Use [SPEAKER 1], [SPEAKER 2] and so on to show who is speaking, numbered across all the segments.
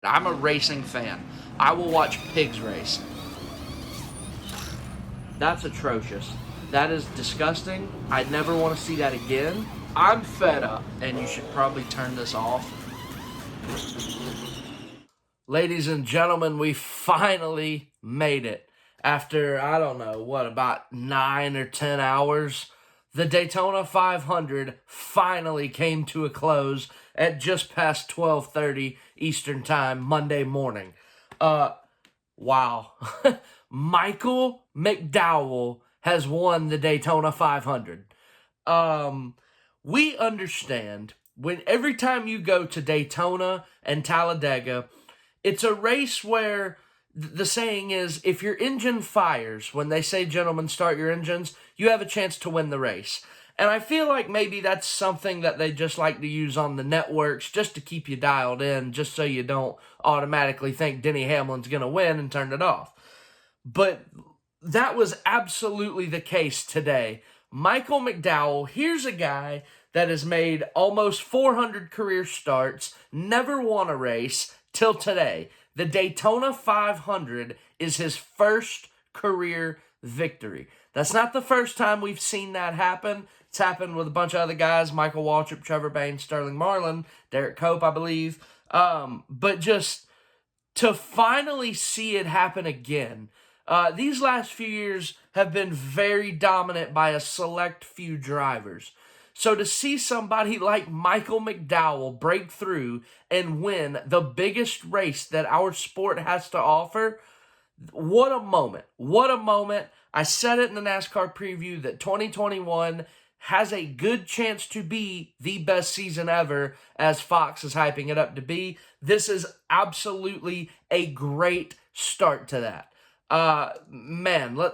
[SPEAKER 1] I'm a racing fan. I will watch pigs race. That's atrocious. That is disgusting. I never want to see that again. I'm fed up, and you should probably turn this off. Ladies and gentlemen, we finally made it. After, I don't know, about 9 or 10 hours, the Daytona 500 finally came to a close at just past 12:30 Eastern Time Monday morning. Wow. Michael McDowell has won the Daytona 500. We understand when every time you go to Daytona and Talladega, it's a race where the saying is, if your engine fires, when they say, gentlemen, start your engines, you have a chance to win the race. And I feel like maybe that's something that they just like to use on the networks just to keep you dialed in, just so you don't automatically think Denny Hamlin's going to win and turn it off. But that was absolutely the case today. Michael McDowell, here's a guy that has made almost 400 career starts, never won a race till today. The Daytona 500 is his first career victory. That's not the first time we've seen that happen. It's happened with a bunch of other guys, Michael Waltrip, Trevor Bayne, Sterling Marlin, Derek Cope, I believe. But just to finally see it happen again, these last few years have been very dominant by a select few drivers. So to see somebody like Michael McDowell break through and win the biggest race that our sport has to offer, what a moment. What a moment. I said it in the NASCAR preview that 2021 has a good chance to be the best season ever, as Fox is hyping it up to be. This is absolutely a great start to that.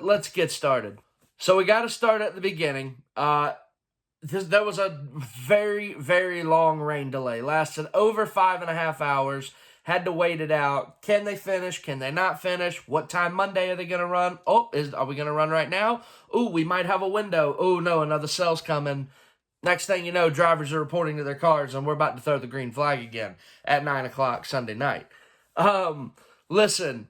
[SPEAKER 1] Let's get started. So we got to start at the beginning. There was a very, very long rain delay. Lasted over 5.5 hours. Had to wait it out. Can they finish? Can they not finish? What time Monday are they going to run? Are we going to run right now? We might have a window. No, another cell's coming. Next thing you know, drivers are reporting to their cars, and we're about to throw the green flag again at 9 o'clock Sunday night. Listen,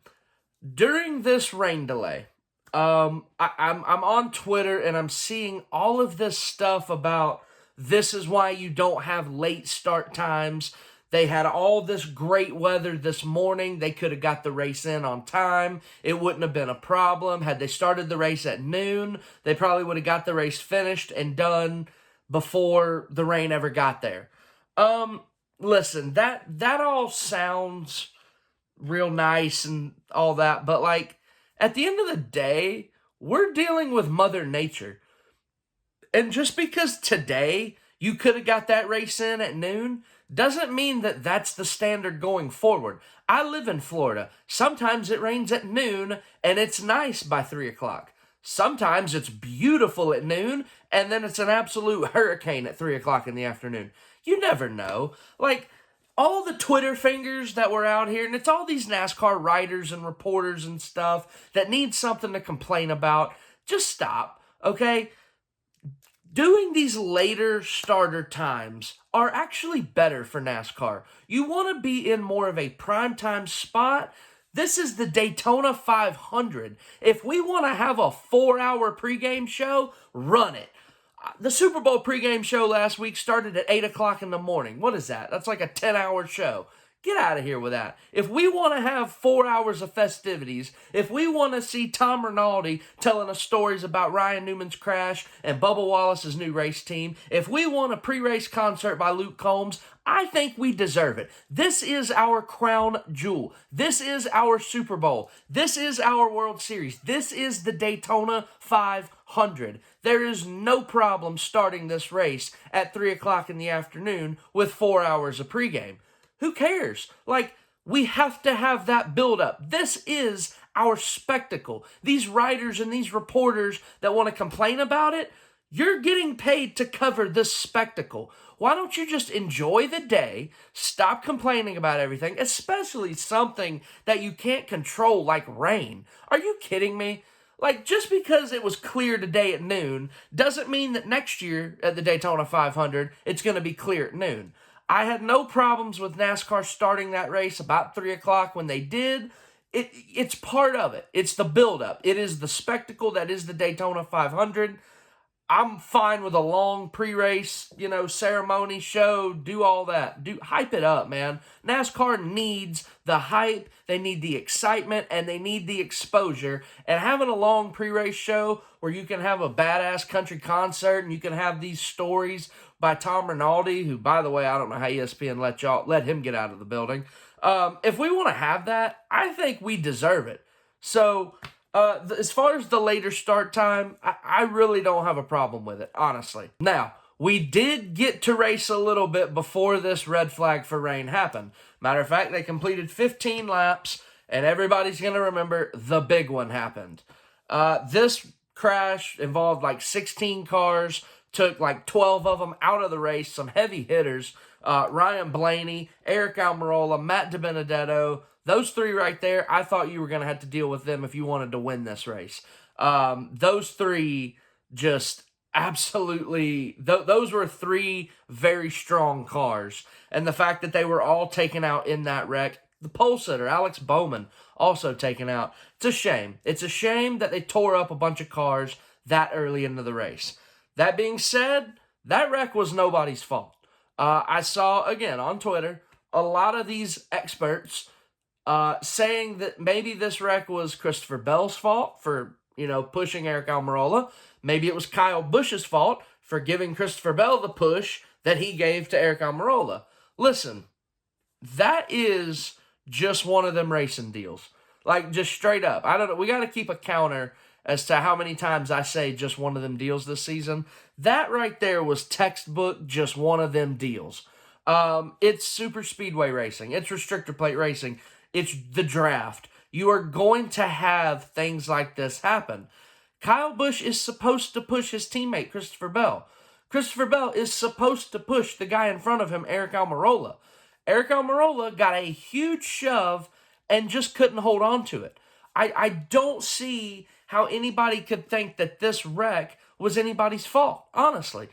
[SPEAKER 1] during this rain delay, I'm on Twitter and I'm seeing all of this stuff about this is why you don't have late start times. They had all this great weather this morning. They could have got the race in on time. It wouldn't have been a problem. Had they started the race at noon, they probably would have got the race finished and done before the rain ever got there. Listen, that all sounds real nice and all that, but like, at the end of the day, we're dealing with Mother Nature. And just because today you could have got that race in at noon doesn't mean that that's the standard going forward. I live in Florida. Sometimes it rains at noon and it's nice by 3 o'clock. Sometimes it's beautiful at noon and then it's an absolute hurricane at 3 o'clock in the afternoon. You never know. Like, all the Twitter fingers that were out here, and it's all these NASCAR writers and reporters and stuff that need something to complain about, just stop, okay? Doing these later starter times are actually better for NASCAR. You want to be in more of a primetime spot. This is the Daytona 500. If we want to have a 4-hour pregame show, run it. The Super Bowl pregame show last week started at 8 o'clock in the morning. What is that? That's like a 10-hour show. Get out of here with that. If we want to have 4 hours of festivities, if we want to see Tom Rinaldi telling us stories about Ryan Newman's crash and Bubba Wallace's new race team, if we want a pre-race concert by Luke Combs, I think we deserve it. This is our crown jewel. This is our Super Bowl. This is our World Series. This is the Daytona 500. There is no problem starting this race at 3 o'clock in the afternoon with 4 hours of pregame. Who cares? Like, we have to have that build-up. This is our spectacle. These writers and these reporters that want to complain about it, you're getting paid to cover this spectacle. Why don't you just enjoy the day, stop complaining about everything, especially something that you can't control like rain? Are you kidding me? Like, just because it was clear today at noon doesn't mean that next year at the Daytona 500 it's going to be clear at noon. I had no problems with NASCAR starting that race about 3 o'clock when they did. It's part of it. It's the buildup. It is the spectacle that is the Daytona 500. I'm fine with a long pre-race, ceremony, show, do all that. Hype it up, man. NASCAR needs the hype, they need the excitement, and they need the exposure. And having a long pre-race show where you can have a badass country concert and you can have these stories by Tom Rinaldi, who, by the way, I don't know how ESPN let him get out of the building. If we want to have that, I think we deserve it. So, as far as the later start time, I really don't have a problem with it, honestly. Now, we did get to race a little bit before this red flag for rain happened. Matter of fact, they completed 15 laps, and everybody's going to remember the big one happened. This crash involved like 16 cars, took like 12 of them out of the race, some heavy hitters. Ryan Blaney, Eric Almirola, Matt DiBenedetto, those three right there, I thought you were going to have to deal with them if you wanted to win this race. Those three just absolutely, those were three very strong cars. And the fact that they were all taken out in that wreck, the pole sitter, Alex Bowman, also taken out. It's a shame. It's a shame that they tore up a bunch of cars that early into the race. That being said, that wreck was nobody's fault. I saw, again, on Twitter, a lot of these experts saying that maybe this wreck was Christopher Bell's fault for, pushing Eric Almirola. Maybe it was Kyle Busch's fault for giving Christopher Bell the push that he gave to Eric Almirola. Listen, that is just one of them racing deals. Like, just straight up. I don't know. We got to keep a counter as to how many times I say just one of them deals this season. That right there was textbook just one of them deals. It's super speedway racing. It's restrictor plate racing. It's the draft. You are going to have things like this happen. Kyle Busch is supposed to push his teammate, Christopher Bell. Christopher Bell is supposed to push the guy in front of him, Eric Almirola. Eric Almirola got a huge shove and just couldn't hold on to it. I don't see how anybody could think that this wreck was anybody's fault, honestly.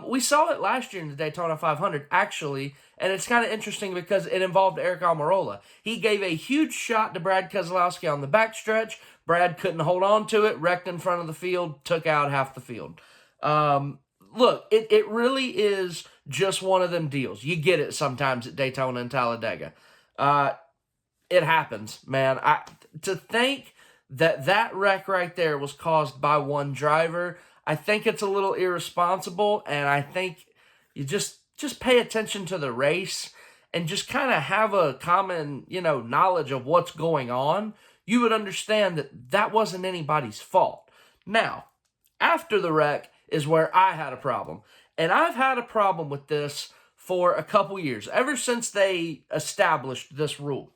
[SPEAKER 1] We saw it last year in the Daytona 500, actually, and it's kind of interesting because it involved Eric Almirola. He gave a huge shot to Brad Keselowski on the backstretch. Brad couldn't hold on to it, wrecked in front of the field, took out half the field. Look, it really is just one of them deals. You get it sometimes at Daytona and Talladega. It happens, man. To think that wreck right there was caused by one driver, I think it's a little irresponsible, and I think you just pay attention to the race and just kind of have a common, knowledge of what's going on. You would understand that wasn't anybody's fault. Now, after the wreck is where I had a problem. And I've had a problem with this for a couple years, ever since they established this rule.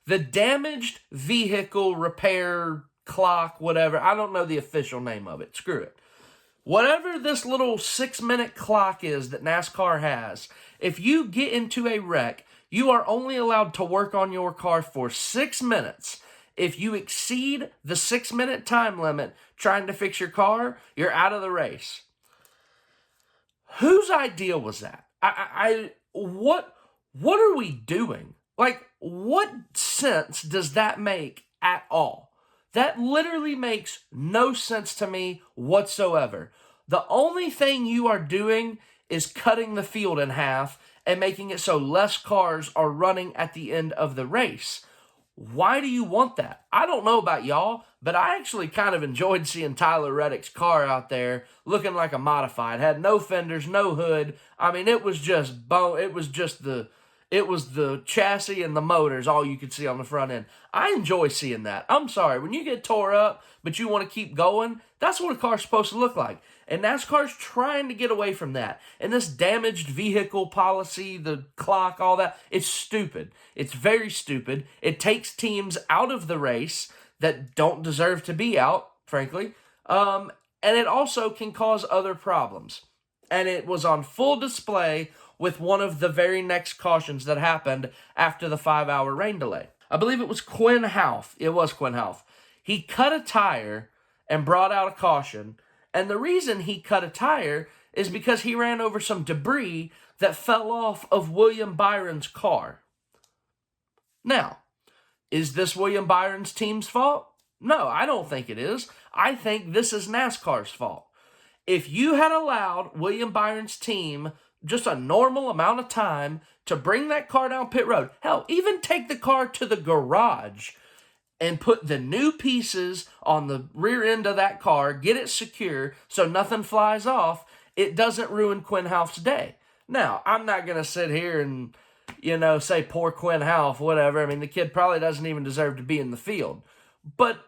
[SPEAKER 1] The damaged vehicle repair clock, whatever, I don't know the official name of it. Screw it. Whatever this little 6-minute clock is that NASCAR has, if you get into a wreck, you are only allowed to work on your car for 6 minutes. If you exceed the 6-minute time limit trying to fix your car, you're out of the race. Whose idea was that? What are we doing? Like, what sense does that make at all? That literally makes no sense to me whatsoever. The only thing you are doing is cutting the field in half and making it so less cars are running at the end of the race. Why do you want that? I don't know about y'all, but I actually kind of enjoyed seeing Tyler Reddick's car out there looking like a modified. Had no fenders, no hood. I mean, it was just the chassis and the motors, all you could see on the front end. I enjoy seeing that. I'm sorry, when you get tore up, but you want to keep going, that's what a car's supposed to look like. And NASCAR's trying to get away from that. And this damaged vehicle policy, the clock, all that, it's stupid. It's very stupid. It takes teams out of the race that don't deserve to be out, frankly. And it also can cause other problems. And it was on full display with one of the very next cautions that happened after the 5-hour rain delay. I believe it was Quinn Houff. It was Quinn Houff. He cut a tire and brought out a caution. And the reason he cut a tire is because he ran over some debris that fell off of William Byron's car. Now, is this William Byron's team's fault? No, I don't think it is. I think this is NASCAR's fault. If you had allowed William Byron's team just a normal amount of time to bring that car down pit road, hell, even take the car to the garage and put the new pieces on the rear end of that car, get it secure so nothing flies off, it doesn't ruin Quinn Houff's day. Now, I'm not going to sit here and, say poor Quinn Houff, whatever. I mean, the kid probably doesn't even deserve to be in the field. But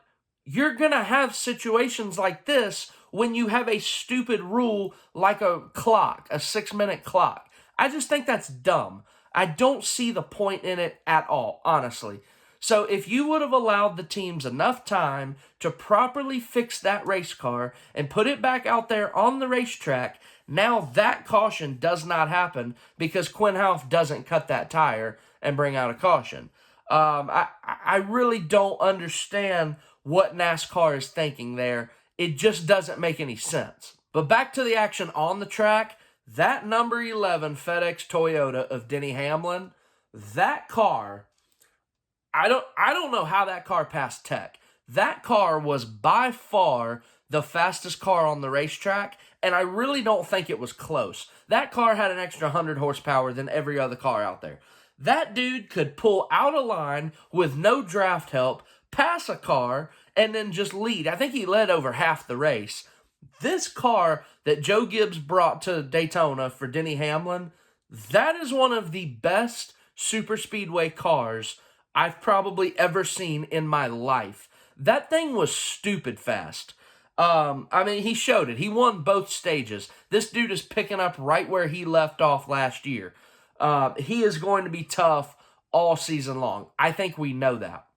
[SPEAKER 1] you're going to have situations like this when you have a stupid rule like a clock, a 6-minute clock. I just think that's dumb. I don't see the point in it at all, honestly. So if you would have allowed the teams enough time to properly fix that race car and put it back out there on the racetrack, now that caution does not happen because Quinn Houff doesn't cut that tire and bring out a caution. I really don't understand what NASCAR is thinking there. It just doesn't make any sense. But back to the action on the track, that number 11 FedEx Toyota of Denny Hamlin, that car, I don't know how that car passed tech. That car was by far the fastest car on the racetrack, and I really don't think it was close. That car had an extra 100 horsepower than every other car out there. That dude could pull out a line with no draft help, pass a car, and then just lead. I think he led over half the race. This car that Joe Gibbs brought to Daytona for Denny Hamlin, that is one of the best super speedway cars I've probably ever seen in my life. That thing was stupid fast. He showed it. He won both stages. This dude is picking up right where he left off last year. He is going to be tough all season long. I think we know that.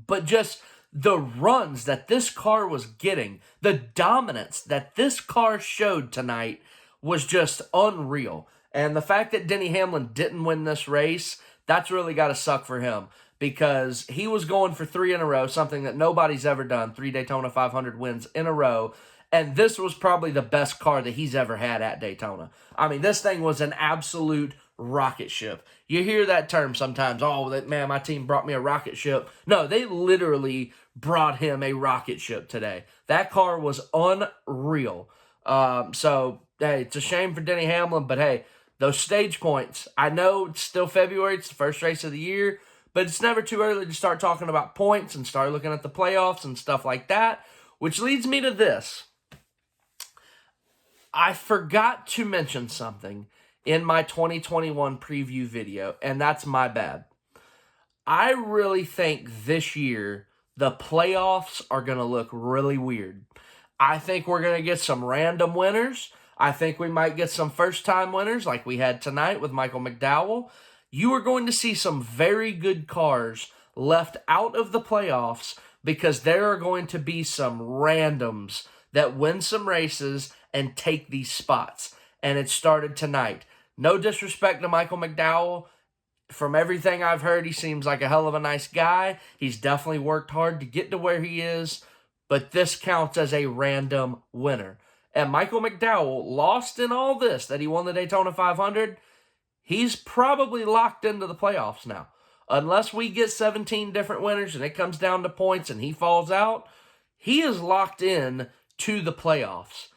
[SPEAKER 1] But just the runs that this car was getting, the dominance that this car showed tonight was just unreal. And the fact that Denny Hamlin didn't win this race, that's really got to suck for him because he was going for 3 in a row, something that nobody's ever done, 3 Daytona 500 wins in a row. And this was probably the best car that he's ever had at Daytona. I mean, this thing was an absolute rocket ship. You hear that term sometimes, man, my team brought me a rocket ship. No, they literally brought him a rocket ship today. That car was unreal. So, hey, it's a shame for Denny Hamlin, but hey, those stage points, I know it's still February, it's the first race of the year, but it's never too early to start talking about points and start looking at the playoffs and stuff like that, which leads me to this. I forgot to mention something in my 2021 preview video, and that's my bad. I really think this year the playoffs are going to look really weird. I think we're going to get some random winners. I think we might get some first-time winners like we had tonight with Michael McDowell. You are going to see some very good cars left out of the playoffs because there are going to be some randoms that win some races and take these spots. And it started tonight. No disrespect to Michael McDowell. From everything I've heard, he seems like a hell of a nice guy. He's definitely worked hard to get to where he is. But this counts as a random winner. And Michael McDowell, lost in all this, that he won the Daytona 500, he's probably locked into the playoffs now. Unless we get 17 different winners and it comes down to points and he falls out, he is locked in to the playoffs.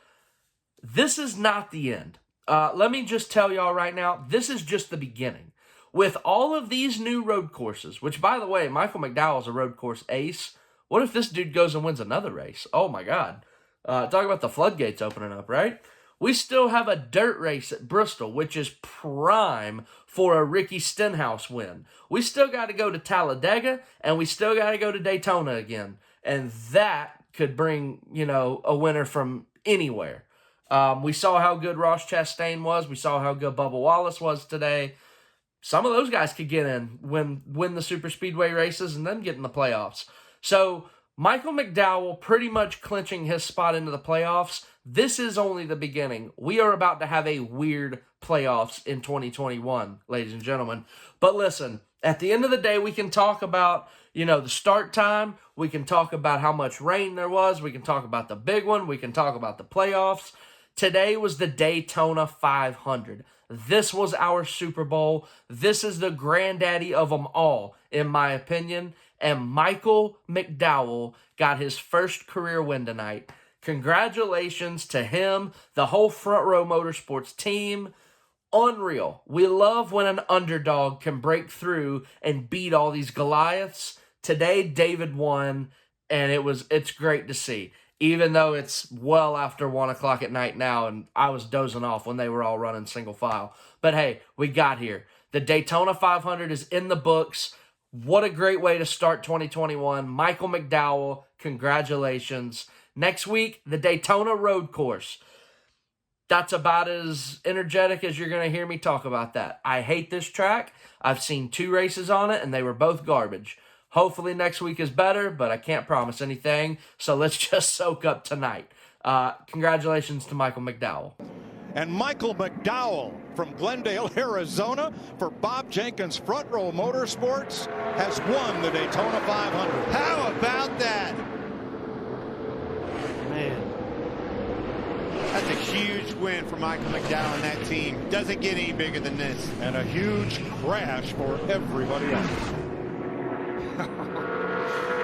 [SPEAKER 1] This is not the end. Let me just tell y'all right now, this is just the beginning. With all of these new road courses, which, by the way, Michael McDowell is a road course ace. What if this dude goes and wins another race? Oh, my God. Talk about the floodgates opening up, right? We still have a dirt race at Bristol, which is prime for a Ricky Stenhouse win. We still got to go to Talladega, and we still got to go to Daytona again. And that could bring, a winner from anywhere. We saw how good Ross Chastain was. We saw how good Bubba Wallace was today. Some of those guys could get in, win the super speedway races, and then get in the playoffs. So Michael McDowell pretty much clinching his spot into the playoffs. This is only the beginning. We are about to have a weird playoffs in 2021, ladies and gentlemen. But listen, at the end of the day, we can talk about, the start time. We can talk about how much rain there was. We can talk about the big one. We can talk about the playoffs. Today was the Daytona 500. This was our Super Bowl. This is the granddaddy of them all, in my opinion. And Michael McDowell got his first career win tonight. Congratulations to him, the whole Front Row Motorsports team. Unreal. We love when an underdog can break through and beat all these Goliaths. Today, David won, and it's great to see. Even though it's well after 1 o'clock at night now, and I was dozing off when they were all running single file. But hey, we got here. The Daytona 500 is in the books. What a great way to start 2021. Michael McDowell, congratulations. Next week, the Daytona Road Course. That's about as energetic as you're going to hear me talk about that. I hate this track. I've seen 2 races on it, and they were both garbage. Hopefully next week is better, but I can't promise anything, so let's just soak up tonight. Congratulations to Michael McDowell.
[SPEAKER 2] And Michael McDowell from Glendale, Arizona, for Bob Jenkins Front Row Motorsports, has won the Daytona 500.
[SPEAKER 3] How about that? Man. That's a huge win for Michael McDowell and that team. Doesn't get any bigger than this.
[SPEAKER 2] And a huge crash for everybody else.